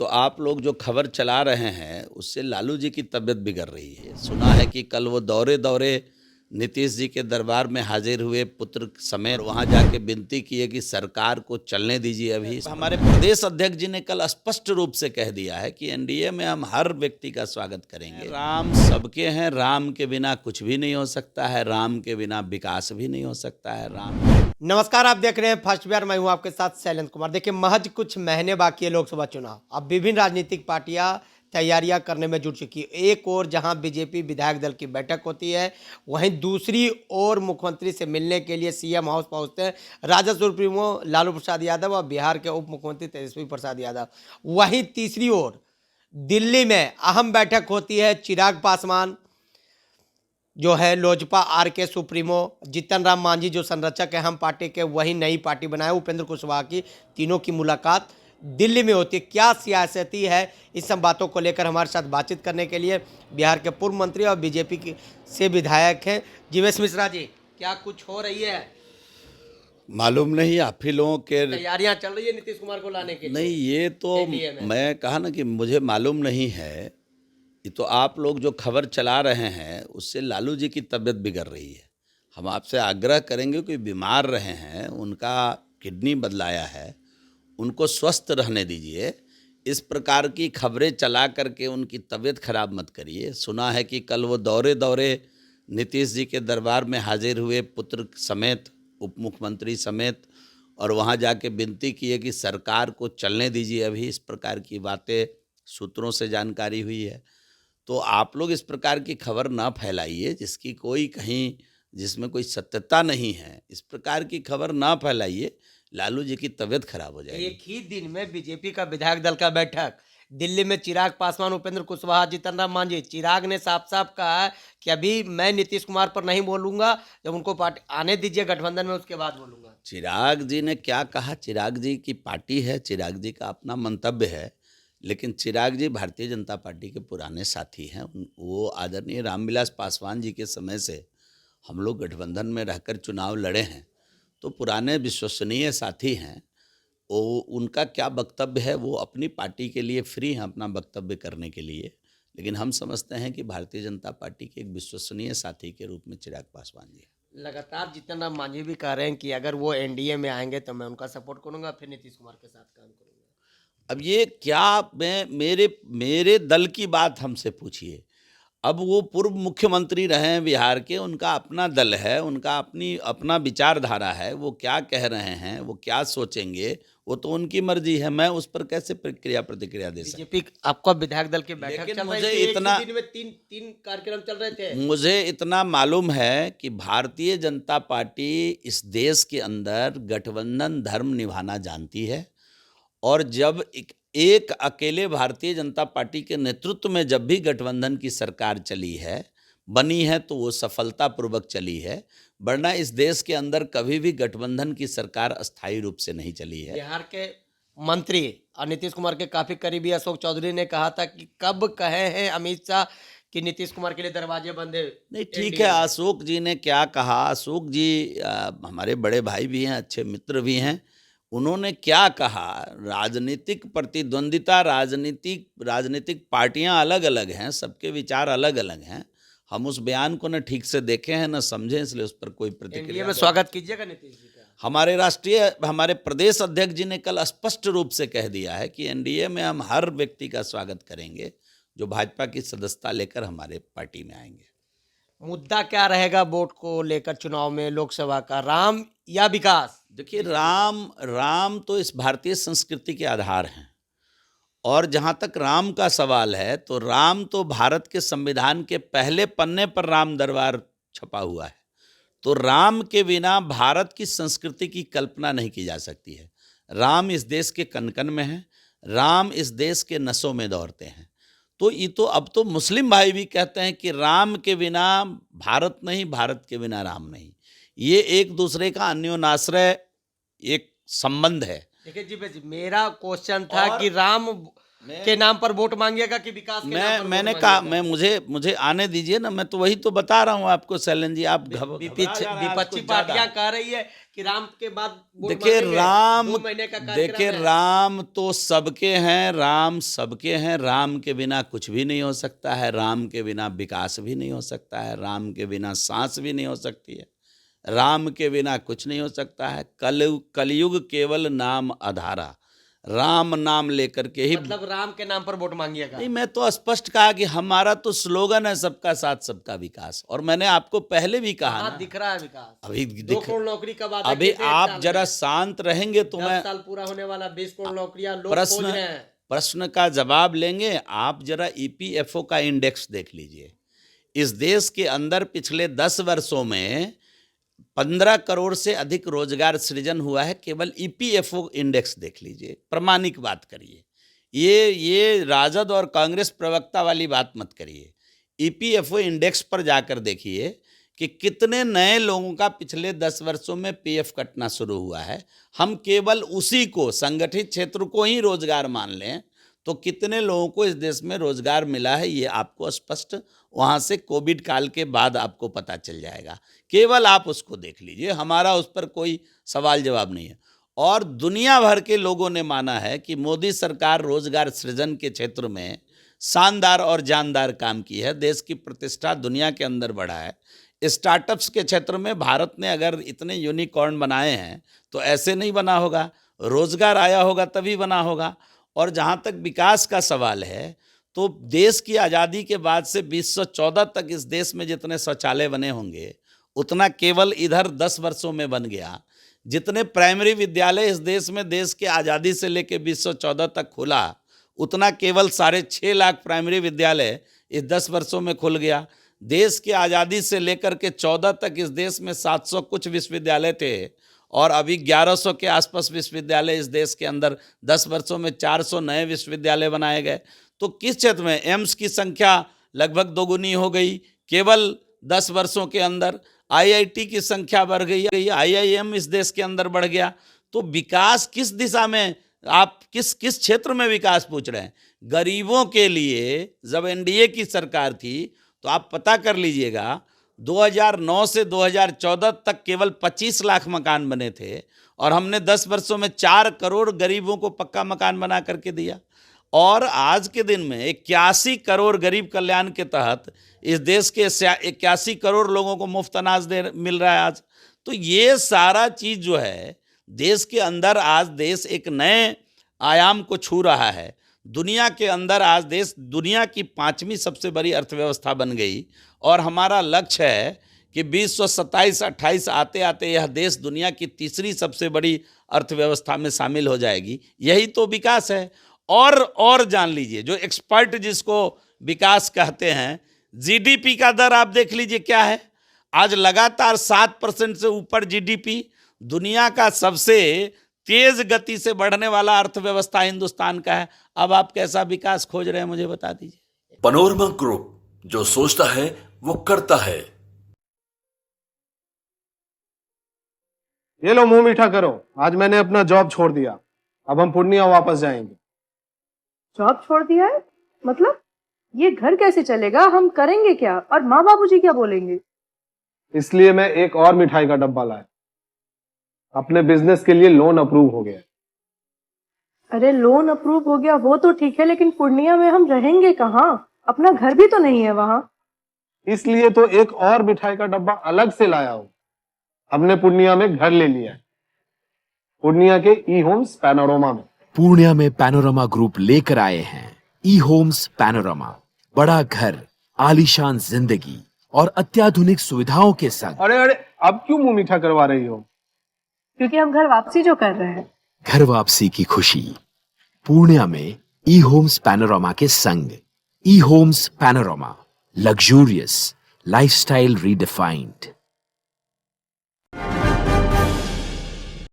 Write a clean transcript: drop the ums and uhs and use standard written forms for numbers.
तो आप लोग जो खबर चला रहे हैं उससे लालू जी की तबीयत बिगड़ रही है। सुना है कि कल वो दौरे दौरे नीतीश जी के दरबार में हाजिर हुए पुत्र समेत, वहां जाके विनती की है कि सरकार को चलने दीजिए। अभी हमारे प्रदेश अध्यक्ष जी ने कल स्पष्ट रूप से कह दिया है कि एनडीए में हम हर व्यक्ति का स्वागत करेंगे। राम सबके हैं, राम के बिना कुछ भी नहीं हो सकता है, राम के बिना विकास भी नहीं हो सकता है। राम नमस्कार, आप देख रहे हैं फर्स्ट बिहार। मैं हूं आपके साथ शैलेंद्र कुमार। देखिए, महज कुछ महीने बाकी है लोकसभा चुनाव। अब विभिन्न राजनीतिक पार्टियां तैयारियां करने में जुट चुकी है। एक ओर जहां बीजेपी विधायक दल की बैठक होती है, वहीं दूसरी ओर मुख्यमंत्री से मिलने के लिए सीएम हाउस पहुंचते हैं राजद सुप्रीमो लालू प्रसाद यादव और बिहार के उप मुख्यमंत्री तेजस्वी प्रसाद यादव। वहीं तीसरी ओर दिल्ली में अहम बैठक होती है। चिराग पासवान जो है लोजपा आर के सुप्रीमो, जीतन राम मांझी जो संरक्षक है हम पार्टी के, वही नई पार्टी बनाए, उपेंद्र कुशवाहा की, तीनों की मुलाकात दिल्ली में होती है। क्या सियासती है, इस सब बातों को लेकर हमारे साथ बातचीत करने के लिए बिहार के पूर्व मंत्री और बीजेपी के से विधायक हैं जीवेश मिश्रा जी। क्या कुछ हो रही है? मालूम नहीं, आप ही लोगों के तैयारियां चल रही है नीतीश कुमार को लाने के लिए? नहीं, ये तो एनडीए में। मैं कहा ना कि मुझे मालूम नहीं है। ये तो आप लोग जो खबर चला रहे हैं उससे लालू जी की तबीयत बिगड़ रही है। हम आपसे आग्रह करेंगे कि बीमार रहे हैं, उनका किडनी बदलाया है, उनको स्वस्थ रहने दीजिए। इस प्रकार की खबरें चला करके उनकी तबीयत खराब मत करिए। सुना है कि कल वो दौरे दौरे नीतीश जी के दरबार में हाजिर हुए पुत्र समेत, उप मुख्यमंत्री समेत, और वहां जाके विनती की है कि सरकार को चलने दीजिए। अभी इस प्रकार की बातें सूत्रों से जानकारी हुई है। तो आप लोग इस प्रकार की खबर ना फैलाइए जिसकी कोई कहीं, जिसमें कोई सत्यता नहीं है। इस प्रकार की खबर ना फैलाइए, लालू जी की तबीयत खराब हो जाएगी। एक ही दिन में बीजेपी का विधायक दल का बैठक दिल्ली में, चिराग पासवान, उपेंद्र कुशवाहा, जीतन राम मांझी। चिराग ने साफ साफ कहा है कि अभी मैं नीतीश कुमार पर नहीं बोलूंगा, जब उनको पार्टी आने दीजिए गठबंधन में, उसके बाद बोलूंगा। चिराग जी ने क्या कहा? चिराग जी की पार्टी है, चिराग जी का अपना मंतव्य है, लेकिन चिराग जी भारतीय जनता पार्टी के पुराने साथी हैं। वो आदरणीय रामविलास पासवान जी के समय से हम लोग गठबंधन में रहकर चुनाव लड़े हैं, तो पुराने विश्वसनीय साथी हैं। वो उनका क्या वक्तव्य है, वो अपनी पार्टी के लिए फ्री हैं अपना वक्तव्य करने के लिए, लेकिन हम समझते हैं कि भारतीय जनता पार्टी के एक विश्वसनीय साथी के रूप में चिराग पासवान जी हैं। लगातार जीतन राम मांझी भी कह रहे हैं कि अगर वो एनडीए में आएंगे तो मैं उनका सपोर्ट करूंगा, फिर नीतीश कुमार के साथ काम करूंगा। अब ये क्या, मैं मेरे दल की बात हमसे पूछिए। अब वो पूर्व मुख्यमंत्री रहे हैं बिहार के, उनका अपना दल है, उनका अपना विचारधारा है। वो क्या कह रहे हैं, वो क्या सोचेंगे, वो तो उनकी मर्जी है। मैं उस पर कैसे प्रतिक्रिया दे सकता? बीजेपी आपका विधायक दल की बैठक लेकिन चल रही मुझे थी, एक इतना ही दिन में तीन कार्यक्रम चल रहे थे। मुझे इतना मालूम है कि भारतीय जनता पार्टी इस देश के अंदर गठबंधन धर्म निभाना जानती है, और जब एक अकेले भारतीय जनता पार्टी के नेतृत्व में जब भी गठबंधन की सरकार चली है, बनी है, तो वो सफलतापूर्वक चली है। वरना इस देश के अंदर कभी भी गठबंधन की सरकार अस्थायी रूप से नहीं चली है। बिहार के मंत्री और नीतीश कुमार के काफी करीबी अशोक चौधरी ने कहा था कि कब कहे हैं अमित शाह कि नीतीश कुमार के लिए दरवाजे बंद है। नहीं, ठीक है, अशोक जी ने क्या कहा? अशोक जी हमारे बड़े भाई भी हैं, अच्छे मित्र भी हैं। उन्होंने क्या कहा? राजनीतिक प्रतिद्वंदिता, राजनीतिक पार्टियां अलग अलग हैं, सबके विचार अलग अलग हैं। हम उस बयान को न ठीक से देखे हैं न समझे, इसलिए उस पर कोई एनडीए प्रतिक्रिया में स्वागत कीजिएगा नीतीश जी का। हमारे प्रदेश अध्यक्ष जी ने कल स्पष्ट रूप से कह दिया है कि एनडीए में हम हर व्यक्ति का स्वागत करेंगे जो भाजपा की सदस्यता लेकर हमारे पार्टी में आएंगे। मुद्दा क्या रहेगा वोट को लेकर चुनाव में लोकसभा का, राम या विकास? देखिए, राम तो इस भारतीय संस्कृति के आधार हैं, और जहाँ तक राम का सवाल है तो राम तो भारत के संविधान के पहले पन्ने पर राम दरबार छपा हुआ है। तो राम के बिना भारत की संस्कृति की कल्पना नहीं की जा सकती है। राम इस देश के कन-कन में है, राम इस देश के नसों में दौड़ते हैं। तो ये तो अब तो मुस्लिम भाई भी कहते हैं कि राम के बिना भारत नहीं, भारत के बिना राम नहीं। ये एक दूसरे का अन्योनाश्रय एक संबंध है। देखिए जी, मेरा क्वेश्चन था कि राम के नाम पर वोट मांगिएगा कि विकास के नाम पर मैंने वोट कहा, मांगिएगा? मुझे आने दीजिए ना, मैं तो वही तो बता रहा हूँ आपको शैलेंद्र जी। आप विपक्षी पार्टियां कह रही है कि राम के बाद वोट देखिए मांगेंगे? राम, 2 महीने का कार्यक्रम देखिए है। राम तो सबके हैं, राम सबके हैं। राम के बिना कुछ भी नहीं हो सकता है, राम के बिना विकास भी नहीं हो सकता है, राम के बिना सांस भी नहीं हो सकती है, राम के बिना कुछ नहीं हो सकता है। कलयुग केवल नाम आधारा, राम नाम लेकर के ही। मतलब राम के नाम पर वोट मांगिएगा। नहीं, मैं तो स्पष्ट कहा कि हमारा तो स्लोगन है सबका साथ सबका विकास, और मैंने आपको पहले भी कहा कहाँ ना। दिख रहा है विकास? अभी 2 करोड़ नौकरी का वादा अभी किए थे 1 आप साल जरा में। शांत रहेंगे तो 10 मैं साल पूरा होने वाला, 20 करोड़ नौकरियां लोग खोज प्रश्न रहे हैं। प्रश्न का जवाब लेंगे। आप जरा ईपीएफओ का इंडेक्स देख लीजिए। इस देश के अंदर पिछले 10 वर्षों में 15 करोड़ से अधिक रोजगार सृजन हुआ है। केवल ईपीएफओ इंडेक्स देख लीजिए, प्रामाणिक बात करिए। ये राजद और कांग्रेस प्रवक्ता वाली बात मत करिए। ईपीएफओ इंडेक्स पर जाकर देखिए कि कितने नए लोगों का पिछले 10 वर्षों में पीएफ कटना शुरू हुआ है। हम केवल उसी को, संगठित क्षेत्र को ही रोजगार मान लें तो कितने लोगों को इस देश में रोजगार मिला है, ये आपको स्पष्ट वहाँ से कोविड काल के बाद आपको पता चल जाएगा। केवल आप उसको देख लीजिए, हमारा उस पर कोई सवाल जवाब नहीं है। और दुनिया भर के लोगों ने माना है कि मोदी सरकार रोजगार सृजन के क्षेत्र में शानदार और जानदार काम की है। देश की प्रतिष्ठा दुनिया के अंदर बढ़ा है। स्टार्टअप्स के क्षेत्र में भारत ने अगर इतने यूनिकॉर्न बनाए हैं तो ऐसे नहीं बना होगा, रोजगार आया होगा तभी बना होगा। और जहाँ तक विकास का सवाल है तो देश की आज़ादी के बाद से 2014 तक इस देश में जितने शौचालय बने होंगे उतना केवल इधर 10 वर्षों में बन गया। जितने प्राइमरी विद्यालय इस देश में देश की आज़ादी से लेकर 2014 तक खुला उतना केवल 6.5 लाख प्राइमरी विद्यालय इस 10 वर्षों में खुल गया। देश की आज़ादी से लेकर के 14 तक इस देश में 700 कुछ विश्वविद्यालय थे और अभी 1100 के आसपास विश्वविद्यालय इस देश के अंदर 10 वर्षों में 400 नए विश्वविद्यालय बनाए गए। तो किस क्षेत्र में एम्स की संख्या लगभग दोगुनी हो गई केवल 10 वर्षों के अंदर। आईआईटी की संख्या बढ़ गई, आईआईएम इस देश के अंदर बढ़ गया। तो विकास किस दिशा में, आप किस क्षेत्र में विकास पूछ रहे हैं? गरीबों के लिए जब एनडीए की सरकार थी तो आप पता कर लीजिएगा 2009 से 2014 तक केवल 25 लाख मकान बने थे और हमने 10 वर्षों में 4 करोड़ गरीबों को पक्का मकान बना करके दिया। और आज के दिन में 81 करोड़ गरीब कल्याण के तहत इस देश के 81 करोड़ लोगों को मुफ्त अनाज मिल रहा है आज। तो ये सारा चीज़ जो है देश के अंदर, आज देश एक नए आयाम को छू रहा है। दुनिया के अंदर आज देश दुनिया की 5वीं सबसे बड़ी अर्थव्यवस्था बन गई और हमारा लक्ष्य है कि 2027-28 आते आते यह देश दुनिया की 3री सबसे बड़ी अर्थव्यवस्था में शामिल हो जाएगी। यही तो विकास है। और जान लीजिए, जो एक्सपर्ट जिसको विकास कहते हैं, जीडीपी का दर आप देख लीजिए क्या है। आज लगातार 7% से ऊपर जीडीपी, दुनिया का सबसे तेज गति से बढ़ने वाला अर्थव्यवस्था हिंदुस्तान का है। अब आप कैसा विकास खोज रहे हैं मुझे बता दीजिए। पैनोरमा ग्रुप, जो सोचता है वो करता है। ये लो मुंह मीठा करो, आज मैंने अपना जॉब छोड़ दिया, अब हम पूर्णिया वापस जाएंगे। जॉब छोड़ दिया है? मतलब ये घर कैसे चलेगा? हम करेंगे क्या? और माँ बाबूजी क्या बोलेंगे? इसलिए मैं एक और मिठाई का डब्बा लाया। अपने बिजनेस के लिए लोन अप्रूव हो गया। अरे लोन अप्रूव हो गया वो तो ठीक है, लेकिन पूर्णिया में हम रहेंगे कहाँ? अपना घर भी तो नहीं है वहाँ। इसलिए तो एक और मिठाई का डब्बा अलग से लाया हूँ। हमने पूर्णिया में घर ले लिया है, पूर्णिया के ई होम्स पैनोरमा में। पूर्णिया में पैनोरमा ग्रुप लेकर आए हैं ई होम्स पैनोरमा। बड़ा घर, आलीशान जिंदगी और अत्याधुनिक सुविधाओं के संग। अरे अब क्यों मुंह मीठा करवा रही हो? क्योंकि हम घर वापसी जो कर रहे हैं। घर वापसी की खुशी पूर्णिया में ई होम्स पैनोरमा के संग। E homes panorama, luxurious lifestyle redefined.